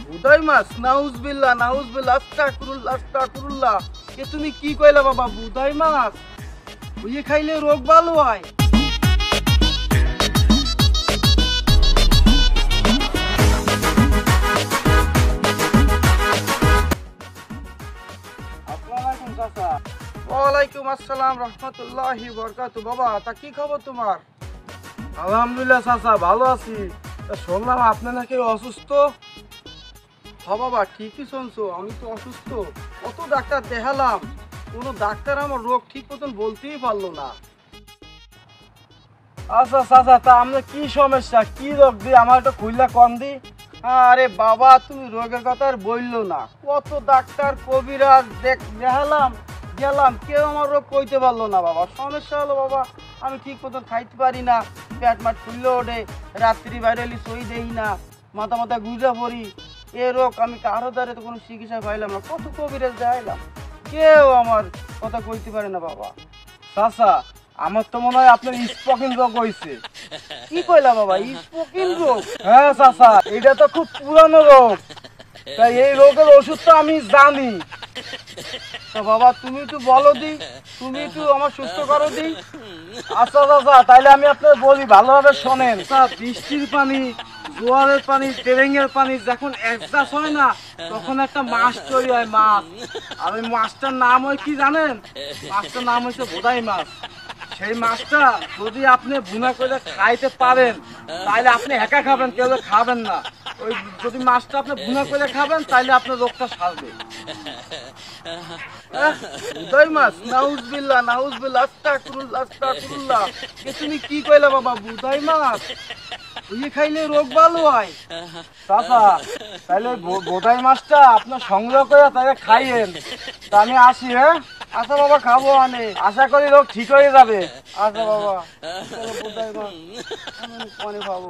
বুদাই মাছ, নাউজুবিল্লাহ নাউজুবিল্লাহ, আস্তাগফিরুল্লাহ আস্তাগফিরুল্লাহ। এ তুমি কি কইলা বাবা? বুদাই মাছ ওই খাইলে রোগ ভালো হয়? ওয়ালাইকুম আসসালাম রহমতুল্লাহি বরকাতুহু। বাবা, তা কি খবর তোমার? আলহামদুলিল্লাহ চাচা, ভালো আছি। শুনলাম আপনি নাকি অসুস্থ। হ্যাঁ বাবা, ঠিকই শুনছো, আমি তো অসুস্থ। কত ডাক্তার দেখালাম, কোনো ডাক্তার আমার রোগ ঠিক মতন বলতেই পারলো না। আচ্ছা চাচা, তা আপনার কি সমস্যা, কি রোগ দিয়ে আমার একটা খুললা কম দি। আরে বাবা, তুমি রোগের কথা আর বললো না। কত ডাক্তার কবিরাজ দেখালাম গেলাম, কেউ আমার রোগ কইতে পারলো না বাবা। সমস্যা হলো বাবা, আমি ঠিক মতন খাইতে পারি না, পেট মাট ফুললে ওঠে, রাত্রি বাইরে সই দেই না, মাথা মাথা গুজা পড়ি। এ রোগ আমি কারো দ্বারে তো কোনো চিকিৎসা পাইলাম না, কত কবিরাজ দেখাইলাম, কেউ আমার কথা কইতে পারে না বাবা। চাচা, আমার তো মনে হয় আপনার স্পোকিং রোগ হয়েছে। কি কইলা বাবা, স্পোকিং রোগ? হ্যাঁ চাচা, এটা তো খুব পুরানো রোগ, তাই এই রোগের ওষুধ তো আমি জানি। তো বাবা তুমি একটু বলো দি, তুমি একটু আমার সুস্থ করো দি। আচ্ছা চাচা, তাইলে আমি আপনার বলি, ভালোভাবে শোনেন। বৃষ্টির পানি, জোয়ারের পানি, ট্রেনের পানি যখন অ্যাডজাস্ট হয় না, তখন একটা মাছ তৈরি হয়, মাছ। আর ওই মাছটার নাম হয় কি জানেন? মাছটার নাম হচ্ছে বোদাই মাছ। সেই মাছটা যদি আপনি ভুনা করে খাইতে পারেন, তাহলে আপনি একা খাবেন, কেউ খাবেন না। ওই যদি মাছটা আপনি ভুনা করে খাবেন, তাহলে আপনার রোগটা সারবে। বুদাই মাছ, নাউজুবিল্লাহ নাউজুবিল্লাহ, আস্তাগফিরুল্লাহ আস্তাগফিরুল্লাহ। এ তুমি কি কইলা বাবা? বুদাই মাছ ওই খাইলে রোগ ভালো হয়? চাচা, তাহলে বোদাই মাছটা আপনার সংগ্রহ করে তাকে খাইয়েন। তা আমি আসি। হ্যাঁ, আচ্ছা বাবা, খাবো আনে। আশা করি রোগ ঠিক হয়ে যাবে। আচ্ছা বাবা, চলো বুদাই মাছ আমি খাবো।